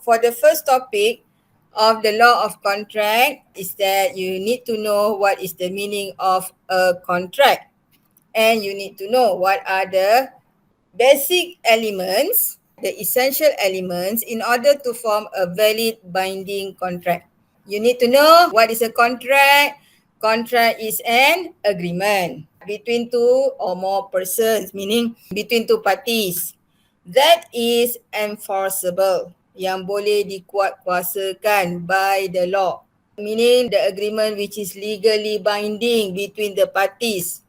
for the first topic of the law of contract is that you need to know what is the meaning of a contract, and you need to know what are the basic elements, the essential elements in order to form a valid binding contract. You need to know what is a contract. Contract is an agreement between two or more persons, meaning between two parties, that is enforceable, yang boleh dikuatkuasakan by the law. Meaning the agreement which is legally binding between the parties.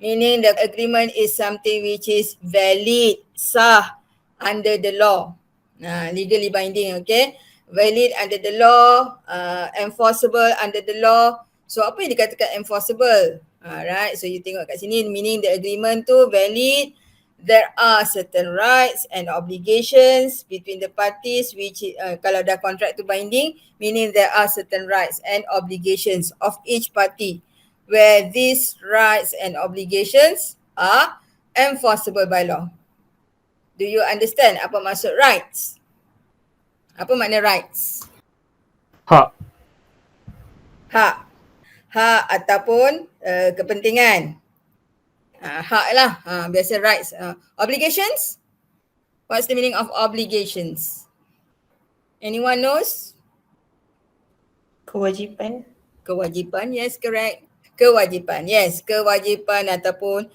Meaning the agreement is something which is valid, sah under the law. Legally binding, okay? Valid under the law, enforceable under the law. So apa yang dikatakan enforceable? Right, so you tengok kat sini, meaning the agreement tu valid. There are certain rights and obligations between the parties which kalau dah contract tu binding, meaning there are certain rights and obligations of each party where these rights and obligations are enforceable by law. Do you understand apa maksud rights? Apa makna rights? Hak. Hak. Hak ataupun kepentingan. Hak lah. Biasa rights. Obligations? What's the meaning of obligations? Anyone knows? Kewajipan. Kewajipan, yes, correct. Kewajipan, yes, kewajipan ataupun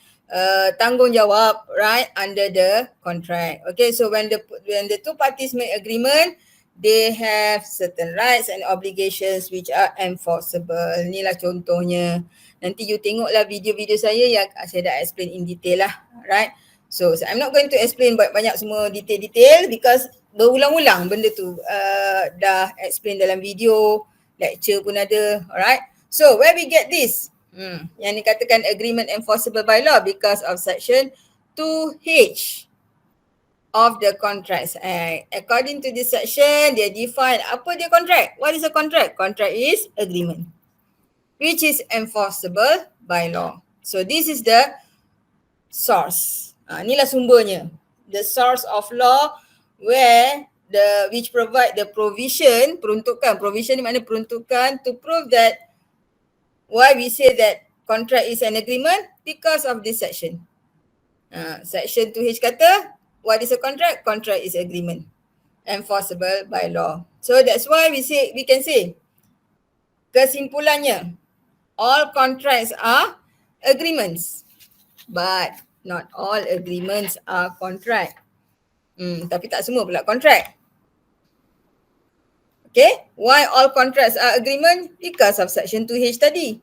tanggungjawab, right, under the contract. Okay, so when the two parties make agreement, they have certain rights and obligations which are enforceable. Inilah contohnya. Nanti you tengoklah video-video saya yang saya dah explain in detail lah, right? So I'm not going to explain banyak semua detail-detail because berulang-ulang benda tu dah explain dalam video, lecture pun ada, alright? So where we get this? Yang dikatakan agreement enforceable by law because of section 2H of the Contracts Act. According to this section, they define apa dia contract. What is a contract? Contract is agreement which is enforceable by law. So this is the source. Inilah sumbernya. The source of law where which provide the provision, peruntukan. Provision ni makna peruntukan to prove that why we say that contract is an agreement because of this section. Section 2H kata, what is a contract? Contract is agreement enforceable by law. So that's why we can say kesimpulannya, all contracts are agreements, but not all agreements are contract. Tapi tak semua pula contract. Okay, why all contracts are agreement? Because of section 2H tadi.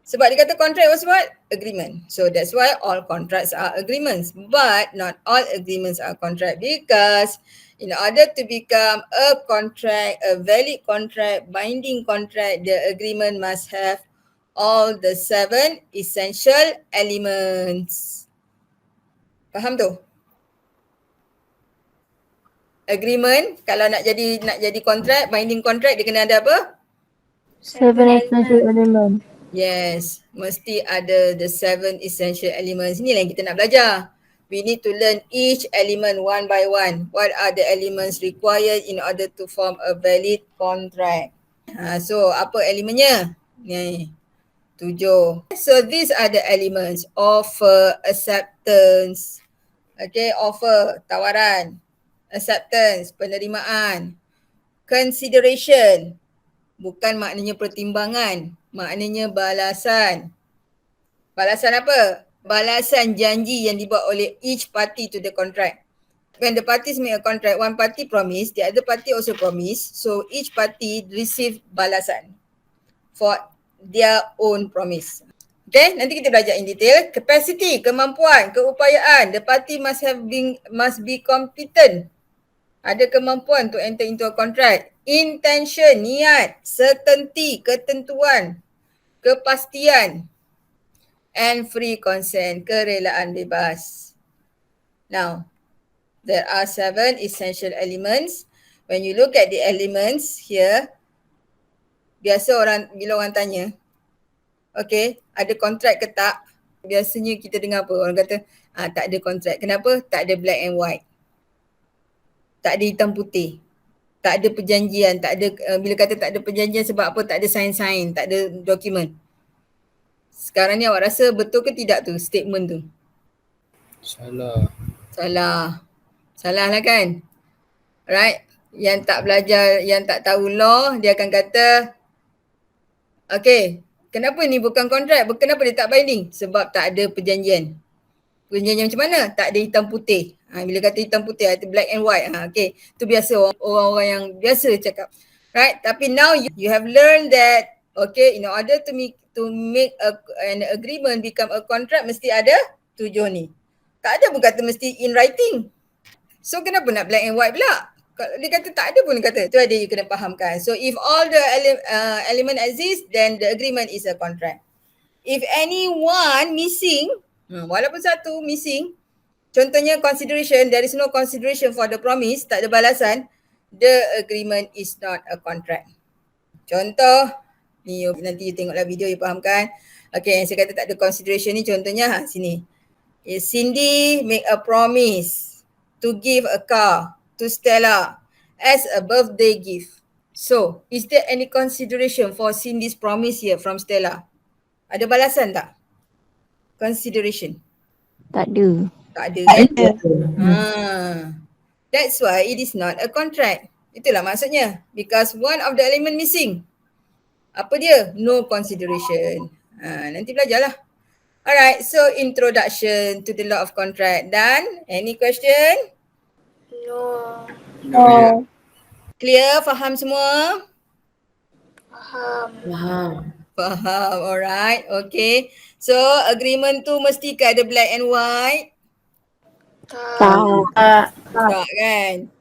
Sebab dia kata contract was what? Agreement. So that's why all contracts are agreements. But not all agreements are contract because in order to become a contract, a valid contract, binding contract, the agreement must have all the 7 essential elements. Faham tu? Agreement, kalau nak jadi contract, binding contract, dia kena ada apa? 7 essential elements. Yes, mesti ada the 7 essential elements. Inilah yang kita nak belajar. We need to learn each element one by one. What are the elements required in order to form a valid contract? So apa elemennya? Ni, 7. So these are the elements. Offer, acceptance. Okay, offer, tawaran. Acceptance, penerimaan. Consideration, bukan maknanya pertimbangan, maknanya balasan. Balasan apa? Balasan janji yang dibuat oleh each party to the contract. When the parties make a contract, one party promise, the other party also promise. So each party receive balasan for their own promise. Okay, nanti kita belajar in detail. Capacity, kemampuan, keupayaan. The party must be competent. Ada kemampuan to enter into a contract. Intention, niat. Certainty, ketentuan. Kepastian. And free consent, kerelaan bebas. Now, there are 7 essential elements. When you look at the elements here, biasa bila orang tanya, okay, ada kontrak ke tak? Biasanya kita dengar apa? Orang kata, tak ada kontrak. Kenapa? Tak ada black and white. Tak ada hitam putih. Tak ada perjanjian, tak ada bila kata tak ada perjanjian sebab apa? Tak ada sign-sign, tak ada dokumen. Sekarang ni awak rasa betul ke tidak tu statement tu? Salah. Salah lah kan? Right? Yang tak belajar, yang tak tahu law, dia akan kata, okay, kenapa ni bukan kontrak? Kenapa dia tak binding? Sebab tak ada perjanjian. Perjanjian macam mana? Tak ada hitam putih. Bila kata hitam putih, itu black and white. Okay, itu biasa orang-orang yang biasa cakap. Right? Tapi now you have learned that, okay, in order to make an agreement become a contract, mesti ada 7 ni. Tak ada pun kata mesti in writing. So kenapa nak black and white pula? Kalau dia kata tak ada pun dia kata. Tu ada you kena fahamkan. So if all the element exist, then the agreement is a contract. If anyone missing, walaupun satu missing, contohnya consideration, there is no consideration for the promise, tak ada balasan, the agreement is not a contract. Contoh, ni nanti you tengoklah video, you fahamkan. Okay, yang saya kata tak ada consideration ni contohnya sini. Cindy make a promise to give a car to Stella as a birthday gift. So, is there any consideration for Cindy's promise here from Stella? Ada balasan tak? Consideration. Tak ada. Tak ada kan? That's why it is not a contract. Itulah maksudnya. Because one of the element missing. Apa dia? No consideration. Nanti belajarlah. Alright, so introduction to the law of contract. Done? Any question? No. No. Clear? Faham semua? Faham. Faham, alright. Okay. So agreement tu mesti ke ada black and white? Tak. Tak kan?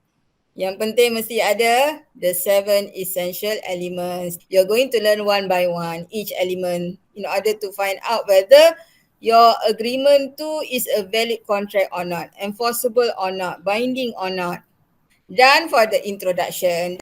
Yang penting mesti ada the 7 essential elements. You're going to learn one by one each element in order to find out whether your agreement tu is a valid contract or not, enforceable or not, binding or not. Done for the introduction.